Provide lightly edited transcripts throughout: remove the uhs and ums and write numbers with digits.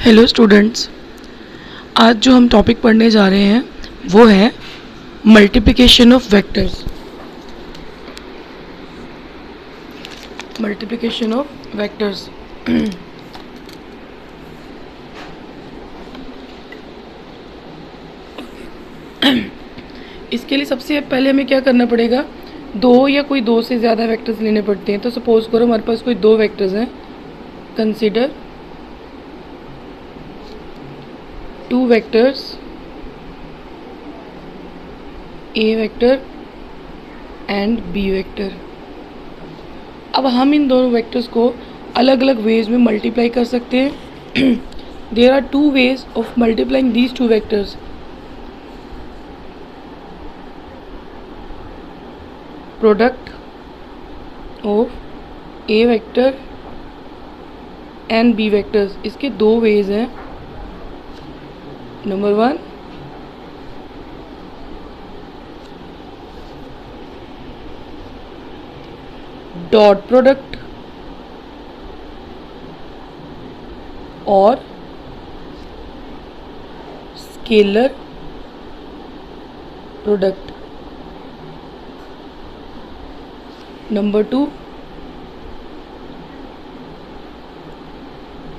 Hello students, आज जो हम टॉपिक पढ़ने जा रहे हैं वो है multiplication of vectors. Multiplication of vectors. इसके लिए सबसे पहले हमें क्या करना पड़ेगा, दो या कोई दो से ज़्यादा वेक्टर्स लेने पड़ते हैं। तो सपोज करो हमारे पास कोई दो वेक्टर्स हैं। Consider two vectors A vector and B vector. अब हम इन दोनों वेक्टर्स को अलग अलग वेज में मल्टीप्लाई कर सकते हैं। There are two ways of multiplying these two vectors. Product of A vector and B vectors, इसके दो वेज हैं। नंबर वन, डॉट प्रोडक्ट और scalar product. Number two,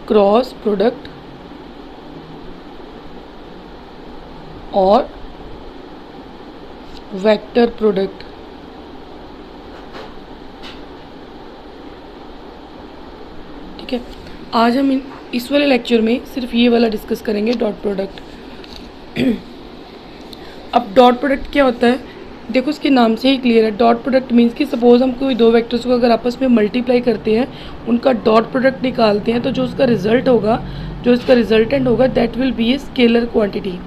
cross product और वेक्टर प्रोडक्ट। ठीक है, आज हम इस वाले लेक्चर में सिर्फ ये वाला डिस्कस करेंगे, डॉट प्रोडक्ट। अब डॉट प्रोडक्ट क्या होता है, देखो इसके नाम से ही क्लियर है। डॉट प्रोडक्ट मीन्स कि सपोज हम कोई दो वेक्टर्स को अगर आपस में मल्टीप्लाई करते हैं, उनका डॉट प्रोडक्ट निकालते हैं, तो जो उसका रिजल्ट होगा, जो इसका रिजल्टेंट होगा, that will be A scalar quantity.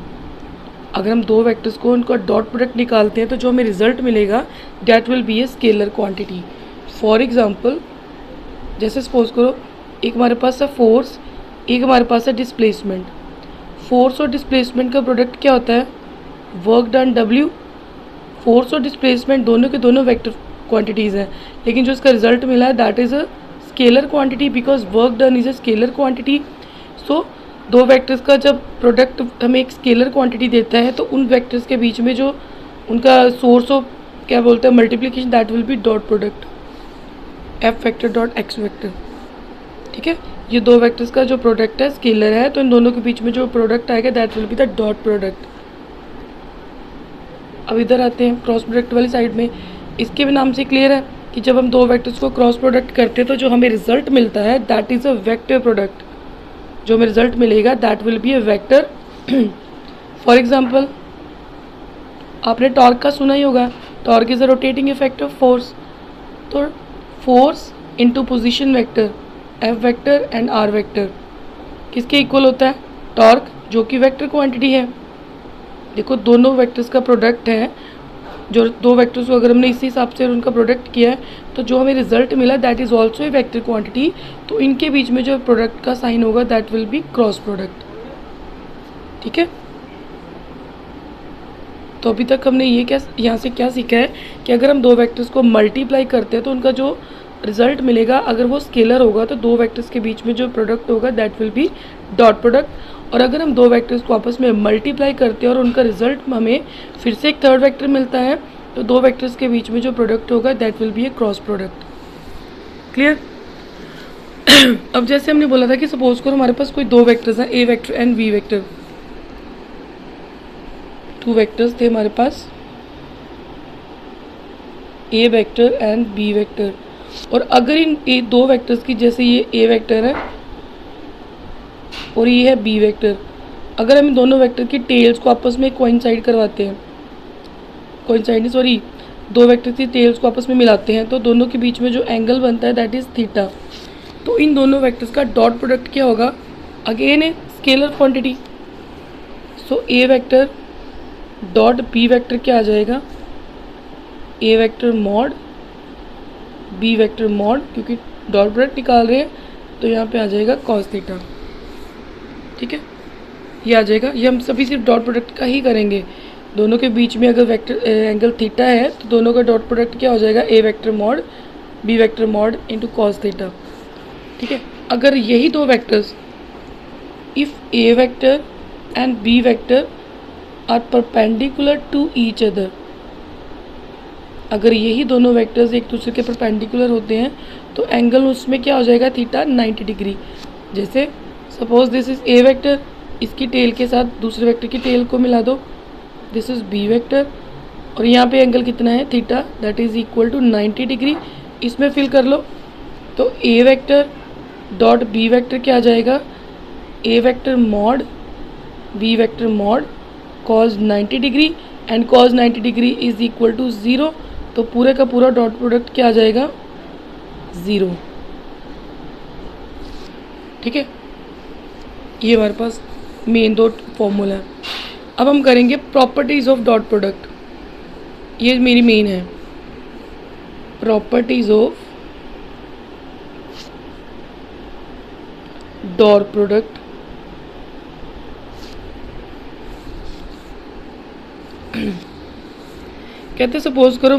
अगर हम दो वेक्टर्स को उनका डॉट प्रोडक्ट निकालते हैं तो जो हमें रिजल्ट मिलेगा that will be A scalar quantity. For example, जैसे सपोज करो एक हमारे पास है फोर्स, एक हमारे पास है डिस्प्लेसमेंट। फोर्स और डिस्प्लेसमेंट का प्रोडक्ट क्या होता है, वर्क डन W। फोर्स और डिस्प्लेसमेंट दोनों के दोनों वेक्टर क्वांटिटीज़ हैं, लेकिन जो इसका रिजल्ट मिला है that is a scalar quantity because work done is a scalar quantity. So दो वेक्टर्स का जब प्रोडक्ट हमें एक स्केलर क्वांटिटी देता है तो उन वेक्टर्स के बीच में जो उनका सोर्स ऑफ क्या बोलते हैं multiplication, that will B dot product F vector dot x vector. ठीक है, ये दो वेक्टर्स का जो प्रोडक्ट है स्केलर है, तो इन दोनों के बीच में जो प्रोडक्ट आएगा that will be the dot product. अब इधर आते हैं क्रॉस प्रोडक्ट वाली साइड में। इसके भी नाम से क्लियर है कि जब हम दो वेक्टर्स को क्रॉस प्रोडक्ट करते हैं तो जो हमें रिजल्ट मिलता है that is a vector product. जो हमें रिजल्ट मिलेगा that will be a vector. For example, आपने टॉर्क का सुना ही होगा, torque is a rotating effect of force. तो force into position vector F vector and R vector किसके इक्वल होता है, टॉर्क, जो कि वेक्टर क्वांटिटी है। देखो दोनों वेक्टर्स का प्रोडक्ट है, जो दो वेक्टर्स को अगर हमने इसी हिसाब से उनका प्रोडक्ट किया है तो जो हमें रिजल्ट मिला that is also a vector quantity. तो इनके बीच में जो प्रोडक्ट का साइन होगा that will B cross product. ठीक है, तो अभी तक हमने ये क्या यहाँ से क्या सीखा है कि अगर हम दो वेक्टर्स को मल्टीप्लाई करते हैं तो उनका जो रिजल्ट मिलेगा अगर वो स्केलर होगा तो दो वेक्टर्स के बीच में जो प्रोडक्ट होगा that will B dot product. और अगर हम दो वेक्टर्स को आपस में मल्टीप्लाई करते हैं और उनका रिजल्ट हमें फिर से एक थर्ड वेक्टर मिलता है तो दो वेक्टर्स के बीच में जो प्रोडक्ट होगा that will be A cross product. Clear. अब जैसे हमने बोला था कि सपोज करो हमारे पास कोई दो वेक्टर्स हैं, A vector and B vector. Two vectors थे हमारे पास, A vector and B vector. और अगर इन दो वेक्टर्स की, जैसे ये ए वेक्टर है और ये है बी वेक्टर, अगर हम इन दोनों वेक्टर की टेल्स को आपस में कोइंसाइड करवाते हैं, कोइंसाइड नहीं सॉरी, दो वेक्टर की टेल्स को आपस में मिलाते हैं तो दोनों के बीच में जो एंगल बनता है दैट इज़ थीटा। तो इन दोनों वेक्टर्स का डॉट प्रोडक्ट क्या होगा, again a scalar quantity. So A vector dot B vector क्या आ जाएगा, A vector mod B vector mod, क्योंकि डॉट प्रोडक्ट निकाल रहे हैं तो यहाँ पे आ जाएगा कॉस थीटा। ठीक है, ये आ जाएगा। ये हम सभी सिर्फ डॉट प्रोडक्ट का ही करेंगे। दोनों के बीच में अगर वेक्टर एंगल थीटा है तो दोनों का डॉट प्रोडक्ट क्या हो जाएगा, A vector mod B vector mod into cos theta. ठीक है, अगर यही दो vectors if A vector and B vector are perpendicular to each other, अगर यही दोनों वेक्टर्स एक दूसरे के परपेंडिकुलर होते हैं तो एंगल उसमें क्या हो जाएगा, थीटा 90 डिग्री। जैसे suppose this is a vector, इसकी टेल के साथ दूसरे वेक्टर की टेल को मिला दो, दिस इज़ बी वेक्टर, और यहाँ पे एंगल कितना है, theta, that is equal to 90 degree. इसमें फिल कर लो तो A vector dot B vector क्या आ जाएगा, A vector mod B vector mod cos 90 degree and cos 90 degree is equal to 0, तो पूरे का पूरा डॉट प्रोडक्ट क्या आ जाएगा, 0। ठीक है, ये हमारे पास मेन दो फॉर्मूला है। अब हम करेंगे प्रॉपर्टीज़ ऑफ डॉट प्रोडक्ट, ये मेरी मेन है, प्रॉपर्टीज़ ऑफ डॉट प्रोडक्ट। कहते सपोज करो